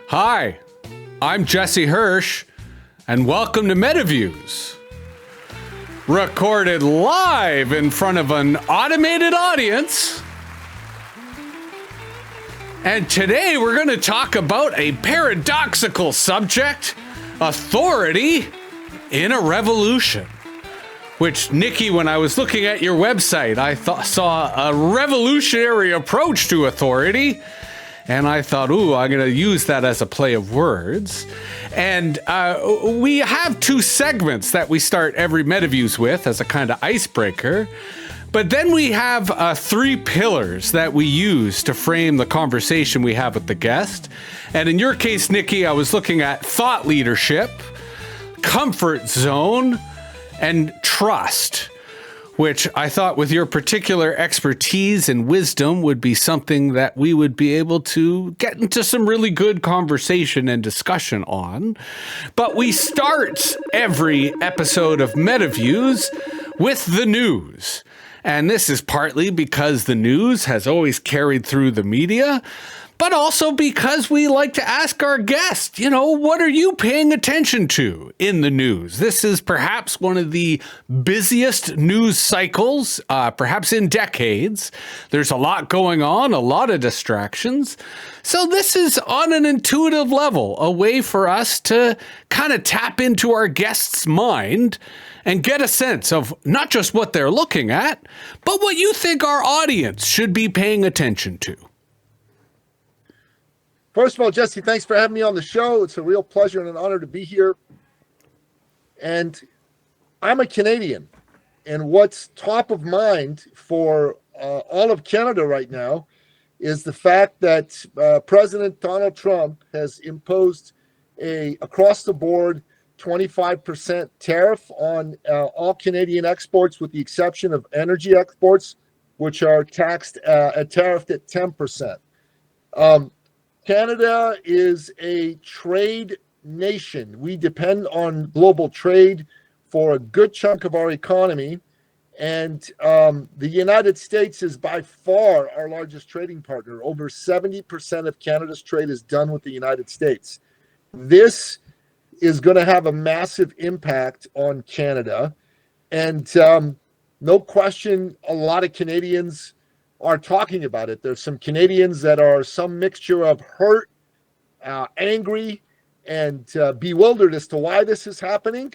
Hi, I'm Jesse Hirsch, and welcome to MetaViews. Recorded live in front of an automated audience. And today we're going to talk about a paradoxical subject, authority in a revolution. Which, Nikki, when I was looking at your website, I saw a revolutionary approach to authority. And I thought, I'm going to use that as a play of words. And we have two segments that we start every MetaViews with as a kind of icebreaker. But then we have three pillars that we use to frame the conversation we have with the guest. And in your case, Nikki, I was looking at thought leadership, comfort zone, and trust, which I thought with your particular expertise and wisdom would be something that we would be able to get into some really good conversation and discussion on. But we start every episode of MetaViews with the news. And this is partly because the news has always carried through the media, but also because we like to ask our guests, what are you paying attention to in the news? This is perhaps one of the busiest news cycles, perhaps in decades. There's a lot going on, a lot of distractions. So this is on an intuitive level, a way for us to kind of tap into our guest's mind and get a sense of not just what they're looking at, but what you think our audience should be paying attention to. First of all, Jesse, thanks for having me on the show. It's a real pleasure and an honor to be here. And I'm a Canadian. And what's top of mind for all of Canada right now is the fact that President Donald Trump has imposed a across-the-board 25% tariff on all Canadian exports, with the exception of energy exports, which are taxed tariffed at 10%. Canada is a trade nation. We depend on global trade for a good chunk of our economy. And the United States is by far our largest trading partner. Over 70% of Canada's trade is done with the United States. This is going to have a massive impact on Canada. And no question, a lot of Canadians are talking about it. There's some Canadians that are some mixture of hurt, angry, and bewildered as to why this is happening.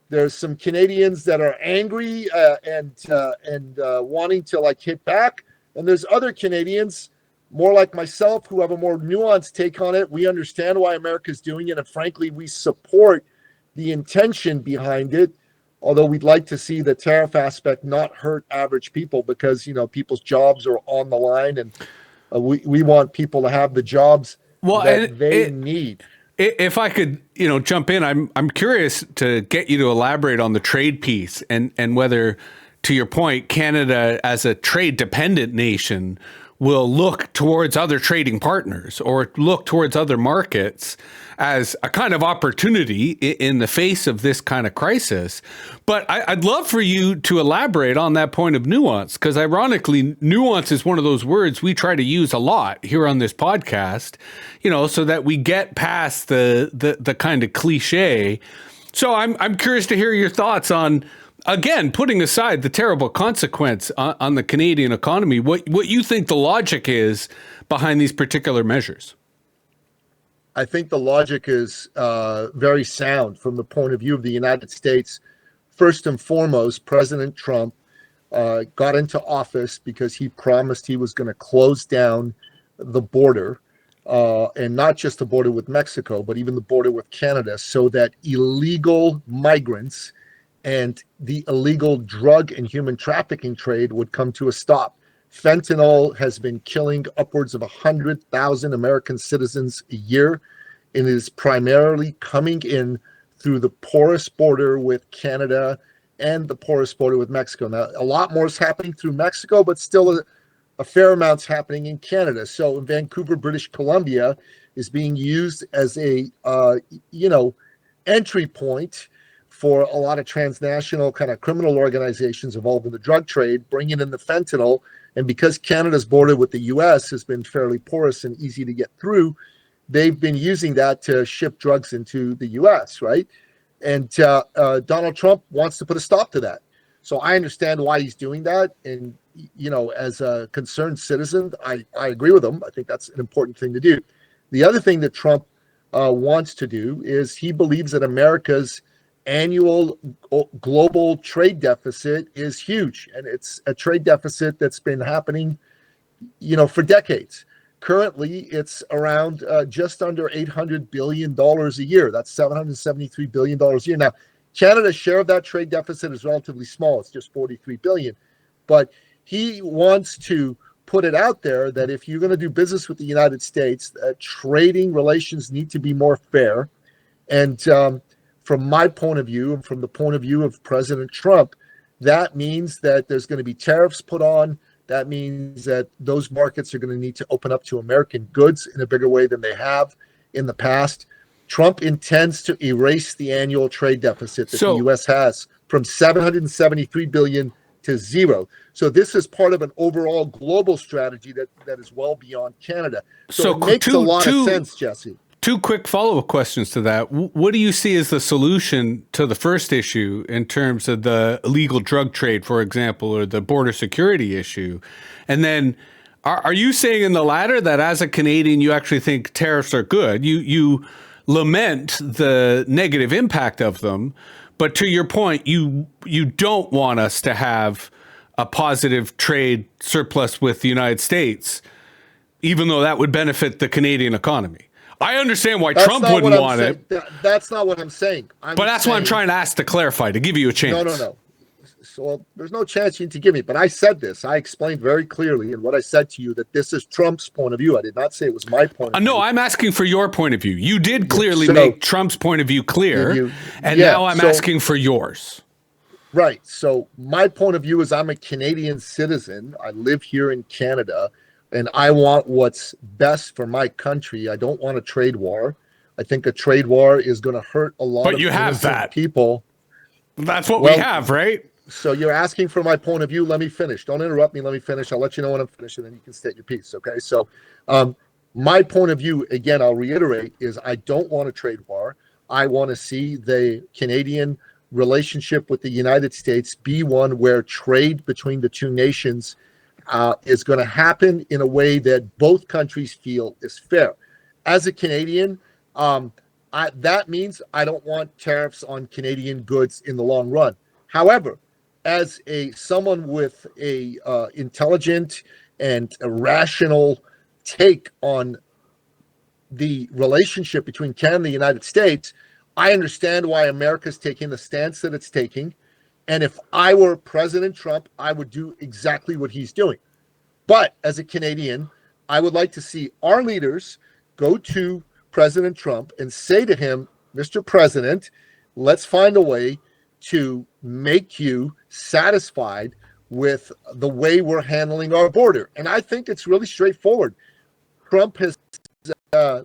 There's some Canadians that are angry and wanting to hit back. And there's other Canadians, more like myself, who have a more nuanced take on it. We understand why America's doing it, and frankly, we support the intention behind it. Although we'd like to see the tariff aspect not hurt average people, because, people's jobs are on the line, and we want people to have the jobs that they need. If I could, jump in, I'm curious to get you to elaborate on the trade piece and whether, to your point, Canada as a trade dependent nation will look towards other trading partners or look towards other markets as a kind of opportunity in the face of this kind of crisis. But I'd love for you to elaborate on that point of nuance, because ironically, nuance is one of those words we try to use a lot here on this podcast, so that we get past the kind of cliche. So I'm curious to hear your thoughts on, again, putting aside the terrible consequence on the Canadian economy, what you think the logic is behind these particular measures. I think the logic is very sound from the point of view of the United States. First and foremost, President Trump got into office because he promised he was going to close down the border, and not just the border with Mexico, but even the border with Canada, so that illegal migrants and the illegal drug and human trafficking trade would come to a stop. Fentanyl has been killing upwards of 100,000 American citizens a year, and it is primarily coming in through the porous border with Canada and the porous border with Mexico. Now, a lot more is happening through Mexico, but still a fair amount's happening in Canada. So Vancouver, British Columbia is being used as a, entry point for a lot of transnational kind of criminal organizations involved in the drug trade, bringing in the fentanyl. And because Canada's border with the U.S. has been fairly porous and easy to get through, they've been using that to ship drugs into the U.S., right? And Donald Trump wants to put a stop to that. So I understand why he's doing that. And, as a concerned citizen, I agree with him. I think that's an important thing to do. The other thing that Trump wants to do is he believes that America's annual global trade deficit is huge. And it's a trade deficit that's been happening, for decades. Currently, it's around just under $800 billion a year. That's $773 billion a year. Now, Canada's share of that trade deficit is relatively small. It's just $43 billion. But he wants to put it out there that if you're going to do business with the United States, trading relations need to be more fair. And from my point of view, and from the point of view of President Trump, that means that there's going to be tariffs put on. That means that those markets are going to need to open up to American goods in a bigger way than they have in the past. Trump intends to erase the annual trade deficit that the U.S. has from $773 billion to zero. So this is part of an overall global strategy that is well beyond Canada. So it makes a lot of sense, Jesse. Two quick follow-up questions to that. What do you see as the solution to the first issue in terms of the illegal drug trade, for example, or the border security issue? And then are you saying in the latter that as a Canadian, you actually think tariffs are good? You lament the negative impact of them, but to your point, you don't want us to have a positive trade surplus with the United States, even though that would benefit the Canadian economy. I understand why Trump wouldn't want it. That's not what I'm saying. But that's what I'm trying to ask to clarify, to give you a chance. No. So there's no chance you need to give me. But I said this. I explained very clearly in what I said to you that this is Trump's point of view. I did not say it was my point of view. No, I'm asking for your point of view. You did clearly make Trump's point of view clear. Now I'm asking for yours. Right. So my point of view is I'm a Canadian citizen. I live here in Canada. And I want what's best for my country. I don't want a trade war. I think a trade war is going to hurt a lot of innocent people. That's what we have, right? So you're asking for my point of view. Let me finish. Don't interrupt me. Let me finish. I'll let you know when I'm finished, and then you can state your piece, okay? So my point of view, again, I'll reiterate, is I don't want a trade war. I want to see the Canadian relationship with the United States be one where trade between the two nations is going to happen in a way that both countries feel is fair. As a Canadian, that means I don't want tariffs on Canadian goods in the long run. However, as someone with a intelligent and a rational take on the relationship between Canada and the United States, I understand why America's taking the stance that it's taking. And if I were President Trump, I would do exactly what he's doing. But as a Canadian, I would like to see our leaders go to President Trump and say to him, Mr. President, let's find a way to make you satisfied with the way we're handling our border. And I think it's really straightforward. Trump has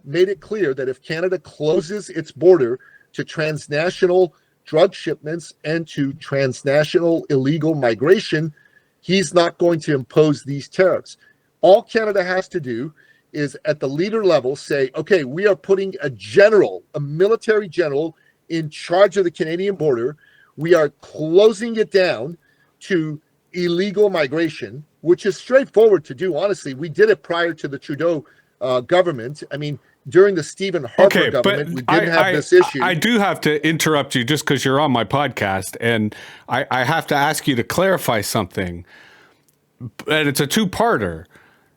made it clear that if Canada closes its border to transnational drug shipments and to transnational illegal migration, he's not going to impose these tariffs. All Canada has to do is at the leader level say, okay, we are putting a military general in charge of the Canadian border. We are closing it down to illegal migration, which is straightforward to do. Honestly, we did it prior to the Trudeau government. I mean, during the Stephen Harper government, we didn't have this issue. I do have to interrupt you just because you're on my podcast, and I have to ask you to clarify something. And it's a two-parter.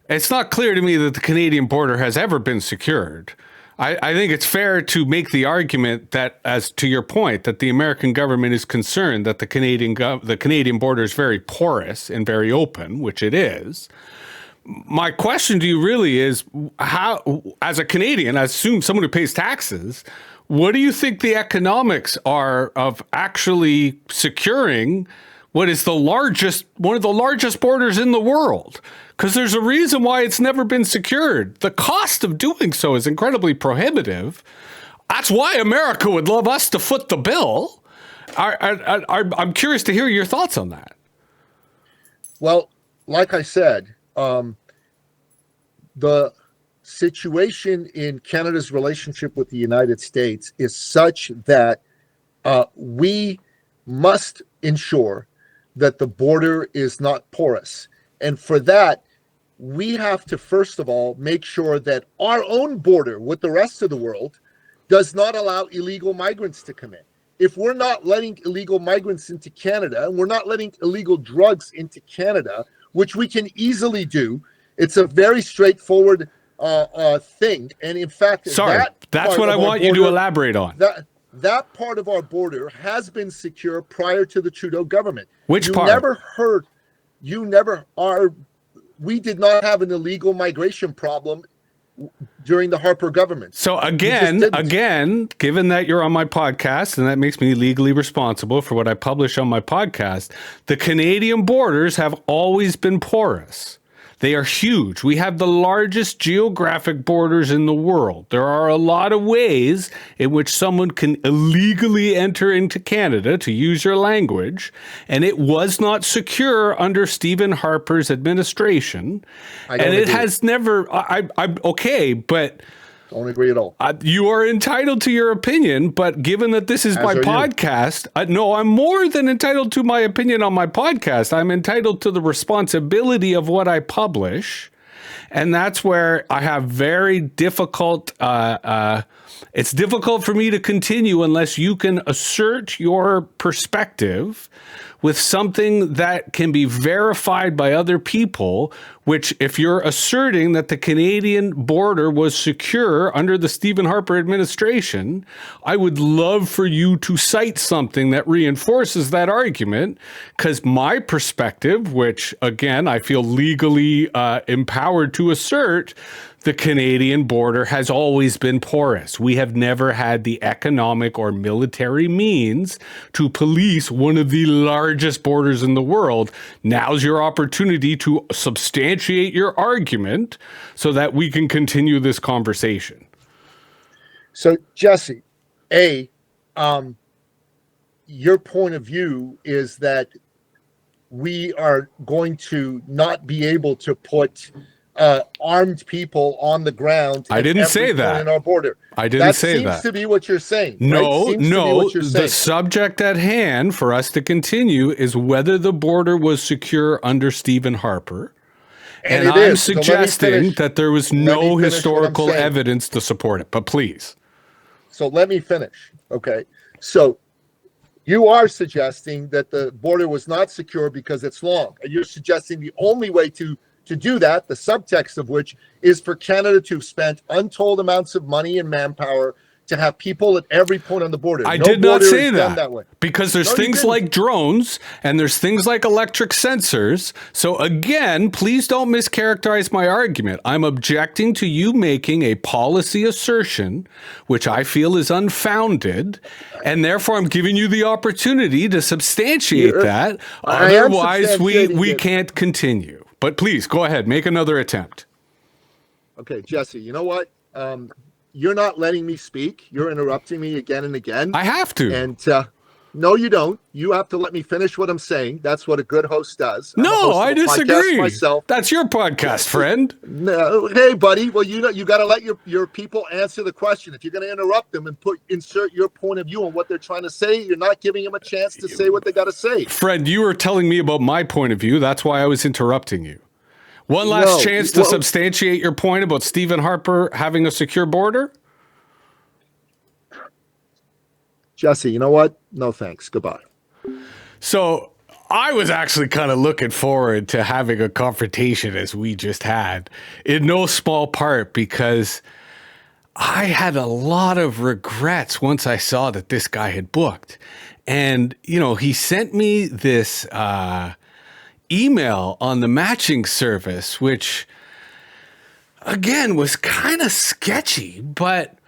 It's not clear to me that the Canadian border has ever been secured. I think it's fair to make the argument that, as to your point, that the American government is concerned that the Canadian border is very porous and very open, which it is. My question to you really is, how, as a Canadian, I assume someone who pays taxes, what do you think the economics are of actually securing what is one of the largest borders in the world? Because there's a reason why it's never been secured. The cost of doing so is incredibly prohibitive. That's why America would love us to foot the bill. I'm curious to hear your thoughts on that. Well, like I said, the situation in Canada's relationship with the United States is such that we must ensure that the border is not porous. And for that, we have to, first of all, make sure that our own border with the rest of the world does not allow illegal migrants to come in. If we're not letting illegal migrants into Canada, and we're not letting illegal drugs into Canada, which we can easily do, it's a very straightforward thing. And in fact, that's what I want you to elaborate on. That part of our border has been secure prior to the Trudeau government. Which part? We did not have an illegal migration problem during the Harper government. So again, given that you're on my podcast, and that makes me legally responsible for what I publish on my podcast, the Canadian borders have always been porous. They are huge. We have the largest geographic borders in the world. There are a lot of ways in which someone can illegally enter into Canada, to use your language, and it was not secure under Stephen Harper's administration. I don't agree. Has never. I'm okay, but. Don't agree at all. You are entitled to your opinion, but given that this is my podcast, no, I'm more than entitled to my opinion on my podcast. I'm entitled to the responsibility of what I publish. And that's where I have very difficult, it's difficult for me to continue unless you can assert your perspective with something that can be verified by other people, which if you're asserting that the Canadian border was secure under the Stephen Harper administration, I would love for you to cite something that reinforces that argument, because my perspective, which again, I feel legally empowered to assert, the Canadian border has always been porous. We have never had the economic or military means to police one of the largest borders in the world. Now's your opportunity to substantiate your argument so that we can continue this conversation. So, Jesse, your point of view is that we are going to not be able to put armed people on the ground. I didn't say that. In our border. I didn't say that. That seems to be what you're saying. No, right? no. The subject at hand for us to continue is whether the border was secure under Stephen Harper. And I'm suggesting that there was no historical evidence to support it, but please. So let me finish. Okay. So you are suggesting that the border was not secure because it's long. And you're suggesting the only way to do that, the subtext of which is for Canada to have spent untold amounts of money and manpower to have people at every point on the border. I did not say that way. Because there's things like drones and there's things like electric sensors. So again, please don't mischaracterize my argument. I'm objecting to you making a policy assertion, which I feel is unfounded, and therefore I'm giving you the opportunity to substantiate that. Otherwise, we can't continue. But please, go ahead. Make another attempt. Okay, Jesse, you know what? You're not letting me speak. You're interrupting me again and again. I have to. And no, you don't. You have to let me finish what I'm saying. That's what a good host does. No, I disagree. Myself. That's your podcast, friend. No, hey, buddy. Well, you got to let your people answer the question. If you're going to interrupt them and insert your point of view on what they're trying to say, you're not giving them a chance to say what they got to say. Friend, you were telling me about my point of view. That's why I was interrupting you. One last chance to substantiate your point about Stephen Harper having a secure border? Jesse, you know what? No thanks. Goodbye. So I was actually kind of looking forward to having a confrontation as we just had, in no small part because I had a lot of regrets once I saw that this guy had booked. And, you know, he sent me this email on the matching service, which, again, was kind of sketchy, but,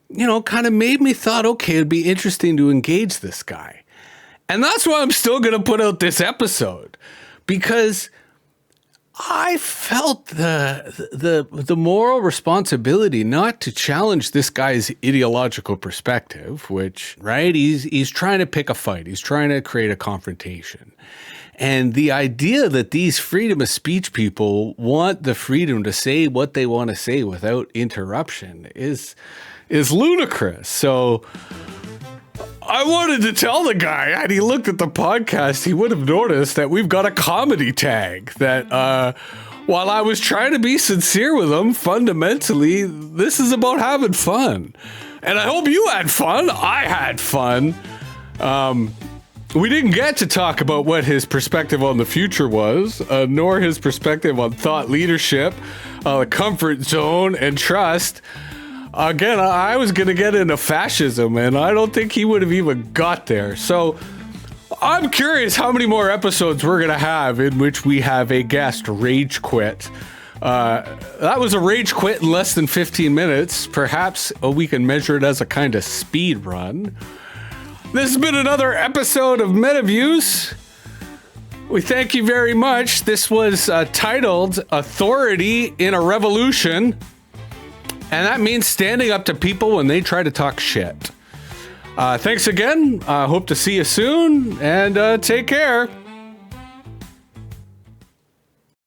you know, kind of made me thought, okay, it'd be interesting to engage this guy. And that's why I'm still going to put out this episode, because I felt the moral responsibility not to challenge this guy's ideological perspective, which, right, he's trying to pick a fight. He's trying to create a confrontation. And the idea that these freedom of speech people want the freedom to say what they want to say without interruption is ludicrous. So I wanted to tell the guy, had he looked at the podcast, he would have noticed that we've got a comedy tag that, while I was trying to be sincere with him, fundamentally, this is about having fun. And I hope you had fun. I had fun. We didn't get to talk about what his perspective on the future was, nor his perspective on thought leadership, the comfort zone, and trust. Again, I was going to get into fascism, and I don't think he would have even got there. So I'm curious how many more episodes we're going to have in which we have a guest rage quit. That was a rage quit in less than 15 minutes. Perhaps we can measure it as a kind of speed run. This has been another episode of MetaViews. We thank you very much. This was titled Authority in a Revolution. And that means standing up to people when they try to talk shit. Thanks again. Hope to see you soon. And take care.